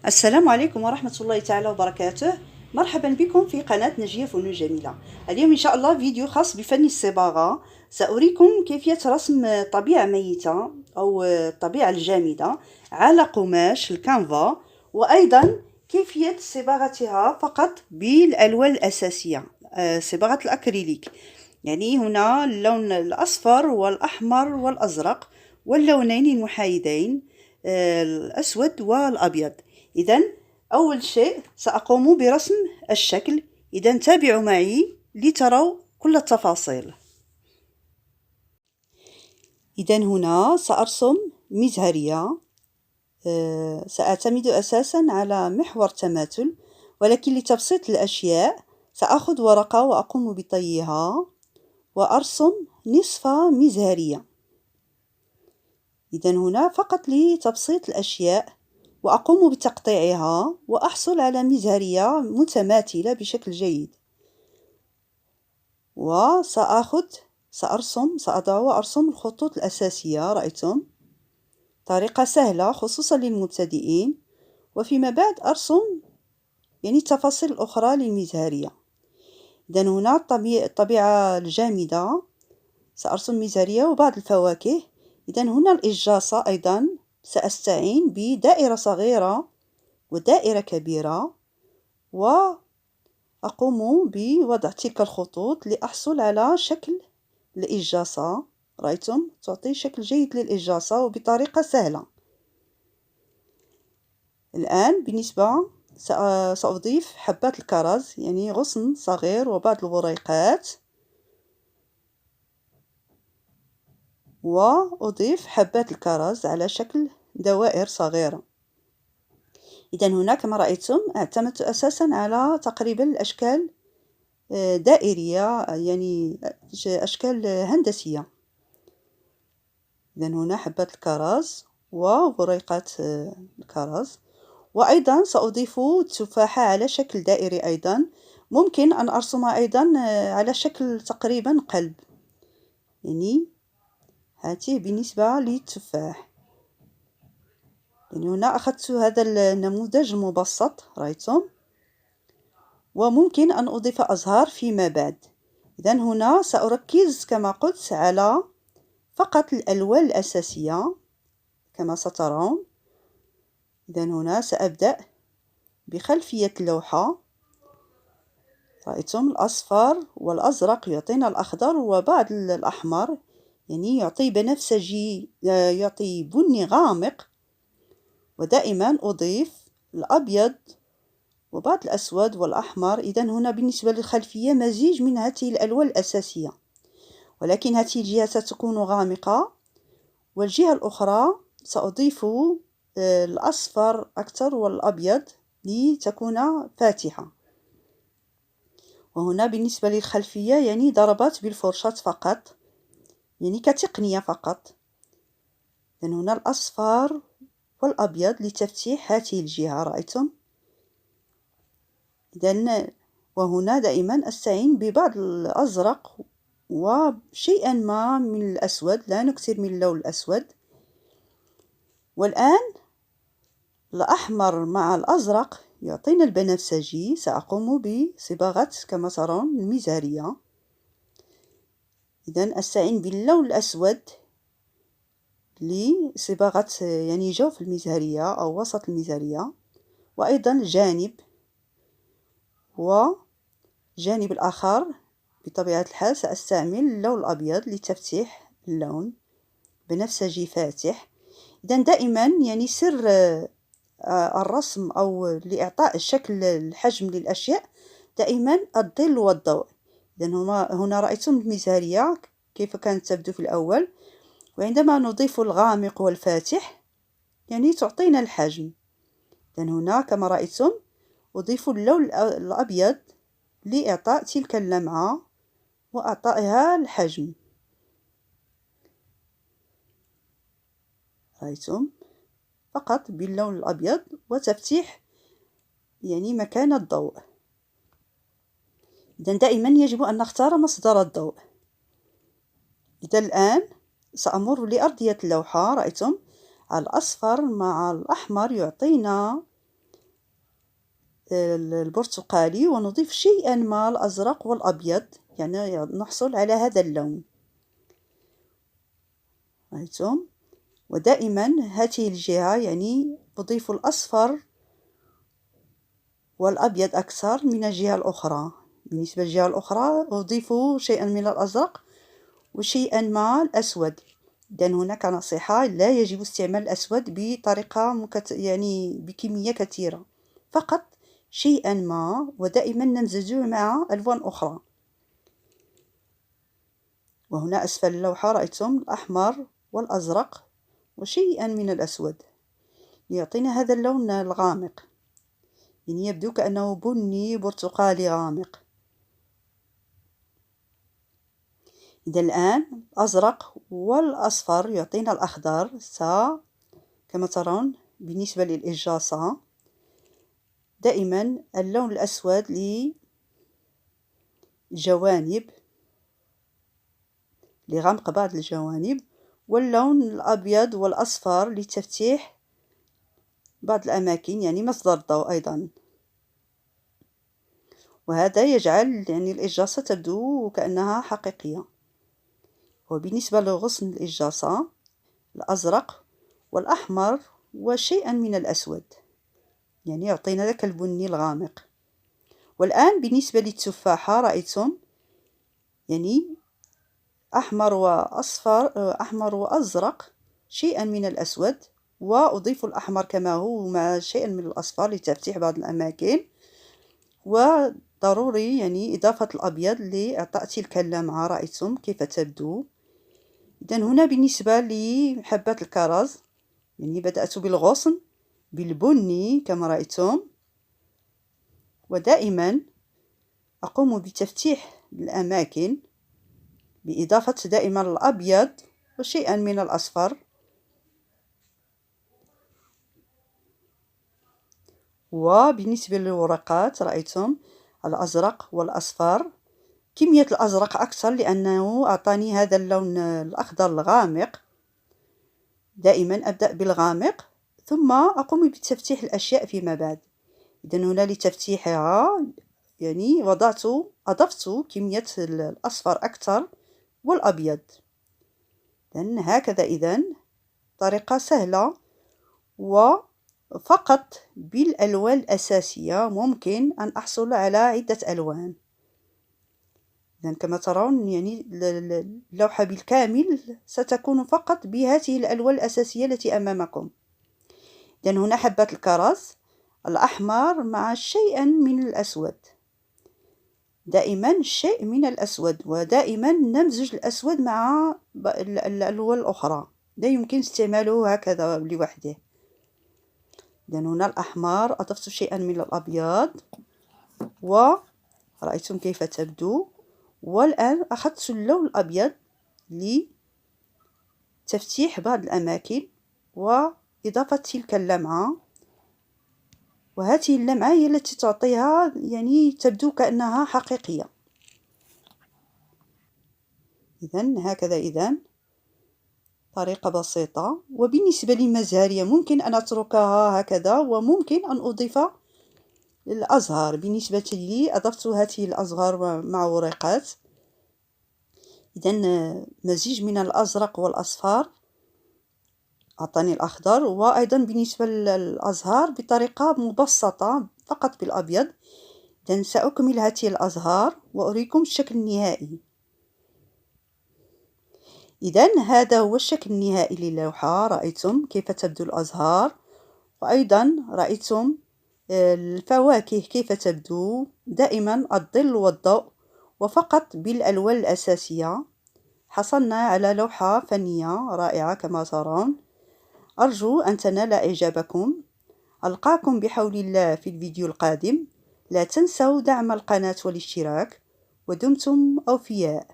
السلام عليكم ورحمة الله تعالى وبركاته. مرحبا بكم في قناة نجية فنون جميلة. اليوم إن شاء الله فيديو خاص بفن الصباغة. سأريكم كيفية رسم طبيعة ميتة أو الطبيعة الجامدة على قماش الكانفا، وأيضا كيفية صباغتها فقط بالألوان الأساسية، صباغة الأكريليك. يعني هنا اللون الأصفر والأحمر والأزرق واللونين المحايدين، الأسود والأبيض. إذن أول شيء سأقوم برسم الشكل. إذن تابعوا معي لتروا كل التفاصيل. إذن هنا سأرسم مزهرية. سأعتمد أساسا على محور تماثل، ولكن لتبسيط الأشياء سأخذ ورقة وأقوم بطيها وأرسم نصف مزهرية. إذن هنا فقط لتبسيط الأشياء، وأقوم بتقطيعها وأحصل على مزهرية متماثلة بشكل جيد. سأضع وأرسم الخطوط الأساسية. رأيتم؟ طريقة سهلة خصوصا للمبتدئين. وفيما بعد أرسم التفاصيل الأخرى للمزهرية. إذن هنا الطبيعة الجامدة سأرسم مزهرية وبعض الفواكه. إذن هنا الإجاصة أيضا سأستعين بدائرة صغيرة ودائرة كبيرة، وأقوم بوضع تلك الخطوط لأحصل على شكل الإجاصة. رأيتم؟ تعطي شكل جيد للإجاصة وبطريقة سهلة. الآن بالنسبة سأضيف حبات الكرز، يعني غصن صغير وبعض الوريقات، وأضيف حبات الكرز على شكل دوائر صغيرة. إذن هنا كما رأيتم اعتمدت أساسا على تقريبا الأشكال دائرية، يعني أشكال هندسية. إذن هنا حبات الكرز ووريقات الكرز، وأيضا سأضيف التفاحة على شكل دائري. أيضا ممكن أن أرسمها أيضا على شكل تقريبا قلب، يعني هذه بالنسبة للتفاح. يعني هنا أخذت هذا النموذج المبسط. رأيتم؟ وممكن أن أضيف أزهار فيما بعد. إذن هنا سأركز كما قلت على فقط الألوان الأساسية كما سترون. إذن هنا سأبدأ بخلفية اللوحة. رأيتم؟ الأصفر والأزرق يعطينا الأخضر وبعض الأحمر، يعني يعطي بنفسجي، يعطي بني غامق. ودائما أضيف الأبيض وبعض الأسود والأحمر. إذن هنا بالنسبة للخلفية مزيج من هذه الألوان الأساسية، ولكن هذه الجهة ستكون غامقة، والجهة الأخرى سأضيف الأصفر أكثر والأبيض لتكون فاتحة. وهنا بالنسبة للخلفية يعني ضربات بالفرشاة فقط، يعني كتقنية فقط. إذن هنا الأصفر والأبيض لتفتيح هذه الجهة. رأيتم؟ إذن وهنا دائما أستعين ببعض الأزرق وشيئا ما من الأسود، لا نكثر من اللون الأسود. والآن الأحمر مع الأزرق يعطينا البنفسجي. سأقوم بصباغة كما ترون المزهرية. إذن أستعين باللون الأسود لصباغة يعني جوف المزهرية أو وسط المزهرية، وأيضا الجانب والجانب الآخر. بطبيعة الحال سأستعمل اللون الأبيض لتفتيح اللون بنفسجي فاتح. إذن دائما يعني سر الرسم أو لإعطاء الشكل الحجم للأشياء دائما الظل والضوء. إذن هنا رأيتم المزهرية كيف كانت تبدو في الأول، وعندما نضيف الغامق والفاتح يعني تعطينا الحجم. إذن هنا كما رأيتم أضيف اللون الأبيض لإعطاء تلك اللمعة وإعطائها الحجم. رأيتم؟ فقط باللون الأبيض وتفتيح يعني مكان الضوء. إذن دائما يجب أن نختار مصدر الضوء. إذا الآن سأمر لأرضية اللوحة. رأيتم؟ الأصفر مع الأحمر يعطينا البرتقالي ونضيف شيئا ما الأزرق والأبيض، يعني نحصل على هذا اللون. رأيتم؟ ودائما هذه الجهة يعني أضيف الأصفر والأبيض أكثر من الجهة الأخرى. بالنسبة للجهة الأخرى أضيف شيئا من الأزرق وشيئا ما الأسود. إذن هناك نصيحة: لا يجب استعمال الأسود بطريقة يعني بكمية كثيرة، فقط شيئا ما، ودائما نمزجه مع ألوان أخرى. وهنا أسفل اللوحة رأيتم الأحمر والأزرق وشيئا من الأسود ليعطينا هذا اللون الغامق، يعني يبدو كأنه بني برتقالي غامق. إذا الآن الأزرق والأصفر يعطينا الأخضر. كما ترون بالنسبة للإجاصة دائما اللون الأسود للجوانب، لغمق بعض الجوانب، واللون الأبيض والأصفر لتفتيح بعض الأماكن، يعني مصدر الضوء أيضا. وهذا يجعل يعني الإجاصة تبدو كأنها حقيقية. وبالنسبة لغصن الإجاصة الأزرق والأحمر وشيئا من الأسود، يعني يعطينا ذاك البني الغامق. والآن بالنسبة للتفاحة رأيتم يعني أحمر وأصفر، أحمر وأزرق، شيئا من الأسود، وأضيف الأحمر كما هو مع شيئا من الأصفر لتفتيح بعض الأماكن، وضروري يعني إضافة الأبيض لإعطاء تلك اللمعة. رأيتم كيف تبدو؟ إذن هنا بالنسبة لحبات الكرز يعني بدأت بالغصن بالبني كما رأيتم، ودائما أقوم بتفتيح الأماكن بإضافة دائما الأبيض وشيئا من الأصفر. وبالنسبة للورقات رأيتم الأزرق والأصفر، كمية الأزرق أكثر لأنه أعطاني هذا اللون الأخضر الغامق. دائما أبدأ بالغامق ثم أقوم بتفتيح الأشياء فيما بعد. إذن هنا لتفتيحها يعني أضفت كمية الأصفر أكثر والأبيض. إذن هكذا، إذن طريقة سهلة وفقط بالألوان الأساسية ممكن أن أحصل على عدة ألوان. إذن كما ترون يعني اللوحة بالكامل ستكون فقط بهذه الألوان الأساسية التي أمامكم. إذن هنا حبات الكرز الأحمر مع شيئا من الأسود، دائما شيء من الأسود، ودائما نمزج الأسود مع الألوان الأخرى، لا يمكن استعماله هكذا لوحده. إذن هنا الأحمر أضفت شيئا من الأبيض ورأيتم كيف تبدو. والآن أخذت اللون الأبيض لتفتيح بعض الأماكن وإضافة تلك اللمعة، وهذه اللمعة هي التي تعطيها يعني تبدو كأنها حقيقية. إذن هكذا، إذن طريقة بسيطة. وبالنسبة للمزهرية ممكن أن أتركها هكذا، وممكن أن أضيف الأزهار. بالنسبة لي أضفت هذه الأزهار مع ورقات. إذن مزيج من الأزرق والأصفر أعطاني الأخضر، وأيضا بالنسبة للأزهار بطريقة مبسطة فقط بالأبيض. إذن سأكمل هذه الأزهار وأريكم الشكل النهائي. إذن هذا هو الشكل النهائي للوحة. رأيتم كيف تبدو الأزهار، وأيضا رأيتم الفواكه كيف تبدو، دائما الظل والضوء وفقط بالألوان الأساسية. حصلنا على لوحة فنية رائعة كما ترون. أرجو أن تنال إعجابكم. ألقاكم بحول الله في الفيديو القادم. لا تنسوا دعم القناة والاشتراك، ودمتم أوفياء.